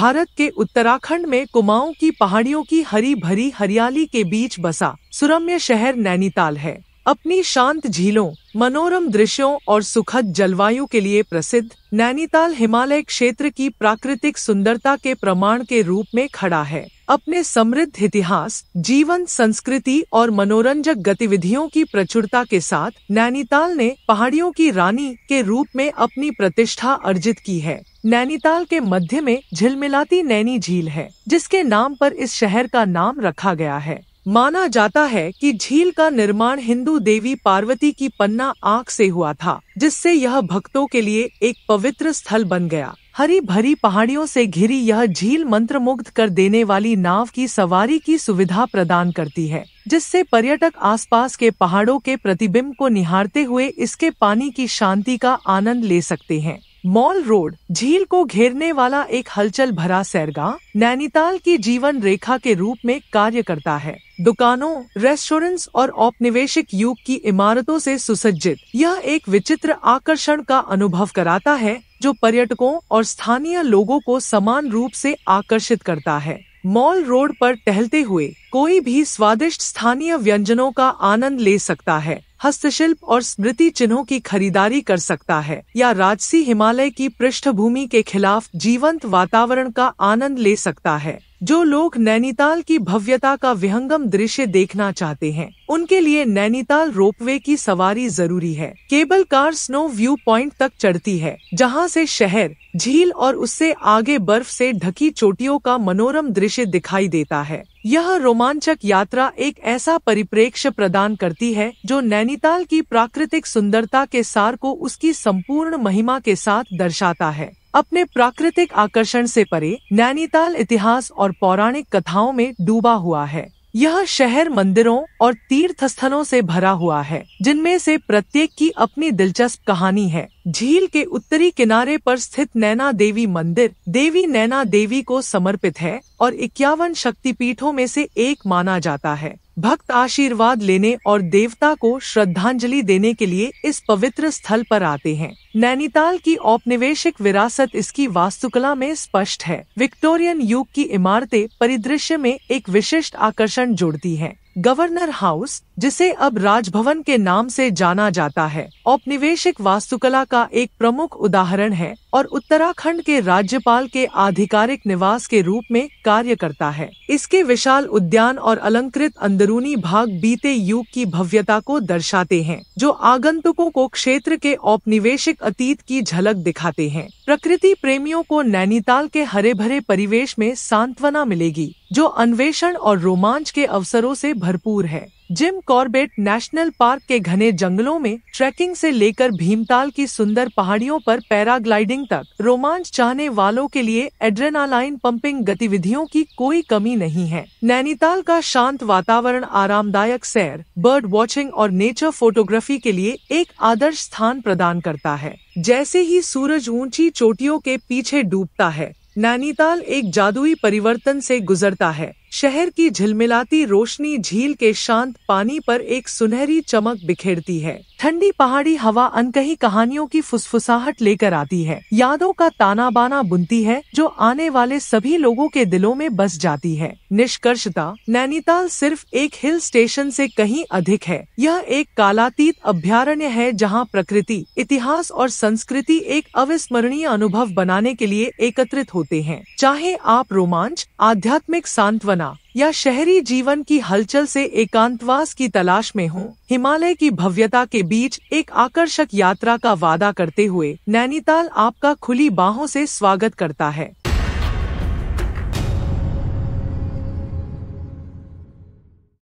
भारत के उत्तराखंड में कुमाऊं की पहाड़ियों की हरी भरी हरियाली के बीच बसा सुरम्य शहर नैनीताल है। अपनी शांत झीलों, मनोरम दृश्यों और सुखद जलवायु के लिए प्रसिद्ध नैनीताल हिमालय क्षेत्र की प्राकृतिक सुंदरता के प्रमाण के रूप में खड़ा है। अपने समृद्ध इतिहास, जीवंत संस्कृति और मनोरंजक गतिविधियों की प्रचुरता के साथ नैनीताल ने पहाड़ियों की रानी के रूप में अपनी प्रतिष्ठा अर्जित की है। नैनीताल के मध्य में झिलमिलाती नैनी झील है, जिसके नाम पर इस शहर का नाम रखा गया है। माना जाता है कि झील का निर्माण हिंदू देवी पार्वती की पन्ना आंख से हुआ था, जिससे यह भक्तों के लिए एक पवित्र स्थल बन गया। हरी भरी पहाड़ियों से घिरी यह झील मंत्रमुग्ध कर देने वाली नाव की सवारी की सुविधा प्रदान करती है, जिससे पर्यटक आसपास के पहाड़ों के प्रतिबिंब को निहारते हुए इसके पानी की शांति का आनंद ले सकते हैं। मॉल रोड झील को घेरने वाला एक हलचल भरा सैरगाह नैनीताल की जीवन रेखा के रूप में कार्य करता है। दुकानों, रेस्टोरेंट्स और औपनिवेशिक युग की इमारतों से सुसज्जित यह एक विचित्र आकर्षण का अनुभव कराता है, जो पर्यटकों और स्थानीय लोगों को समान रूप से आकर्षित करता है। मॉल रोड पर टहलते हुए कोई भी स्वादिष्ट स्थानीय व्यंजनों का आनंद ले सकता है, हस्तशिल्प और स्मृति चिन्हों की खरीदारी कर सकता है या राजसी हिमालय की पृष्ठभूमि के खिलाफ जीवंत वातावरण का आनंद ले सकता है। जो लोग नैनीताल की भव्यता का विहंगम दृश्य देखना चाहते हैं, उनके लिए नैनीताल रोपवे की सवारी जरूरी है। Cable car snow view point तक चढ़ती है, जहां से शहर, झील और उससे आगे बर्फ से ढकी चोटियों का मनोरम दृश्य दिखाई देता है। यह रोमांचक यात्रा एक ऐसा परिप्रेक्ष्य प्रदान करती है जो नैनीताल की प्राकृतिक सुंदरता के सार को उसकी संपूर्ण महिमा के साथ दर्शाता है। अपने प्राकृतिक आकर्षण से परे नैनीताल इतिहास और पौराणिक कथाओं में डूबा हुआ है। यह शहर मंदिरों और तीर्थ स्थलों से भरा हुआ है, जिनमें से प्रत्येक की अपनी दिलचस्प कहानी है। झील के उत्तरी किनारे पर स्थित नैना देवी मंदिर देवी नैना देवी को समर्पित है और 51 शक्तिपीठों में से एक माना जाता है। भक्त आशीर्वाद लेने और देवता को श्रद्धांजलि देने के लिए इस पवित्र स्थल पर आते हैं। नैनीताल की औपनिवेशिक विरासत इसकी वास्तुकला में स्पष्ट है। विक्टोरियन युग की इमारतें परिदृश्य में एक विशिष्ट आकर्षण जोड़ती हैं। गवर्नर हाउस, जिसे अब राजभवन के नाम से जाना जाता है, औपनिवेशिक वास्तुकला का एक प्रमुख उदाहरण है और उत्तराखंड के राज्यपाल के आधिकारिक निवास के रूप में कार्य करता है। इसके विशाल उद्यान और अलंकृत अंदरूनी भाग बीते युग की भव्यता को दर्शाते हैं, जो आगंतुकों को क्षेत्र के औपनिवेशिक अतीत की झलक दिखाते हैं। प्रकृति प्रेमियों को नैनीताल के हरे भरे परिवेश में सांत्वना मिलेगी, जो अन्वेषण और रोमांच के अवसरों से भरपूर है। जिम कॉर्बेट नेशनल पार्क के घने जंगलों में ट्रैकिंग से लेकर भीमताल की सुंदर पहाड़ियों पर पैराग्लाइडिंग तक, रोमांच चाहने वालों के लिए एड्रेनालाइन पंपिंग गतिविधियों की कोई कमी नहीं है। नैनीताल का शांत वातावरण आरामदायक सैर, बर्ड वॉचिंग और नेचर फोटोग्राफी के लिए एक आदर्श स्थान प्रदान करता है। जैसे ही सूरज ऊंची चोटियों के पीछे डूबता है, नैनीताल एक जादुई परिवर्तन से गुजरता है। शहर की झिलमिलाती रोशनी झील के शांत पानी पर एक सुनहरी चमक बिखेरती है। ठंडी पहाड़ी हवा अनकही कहानियों की फुसफुसाहट लेकर आती है, यादों का ताना बाना बुनती है, जो आने वाले सभी लोगों के दिलों में बस जाती है। निष्कर्षतः नैनीताल सिर्फ एक हिल स्टेशन से कहीं अधिक है। यह एक कालातीत अभ्यारण्य है, जहां प्रकृति, इतिहास और संस्कृति एक अविस्मरणीय अनुभव बनाने के लिए एकत्रित होते हैं। चाहे आप रोमांच, आध्यात्मिक सांत्वना या शहरी जीवन की हलचल से एकांतवास की तलाश में हो, हिमालय की भव्यता के बीच एक आकर्षक यात्रा का वादा करते हुए नैनीताल आपका खुली बाहों से स्वागत करता है।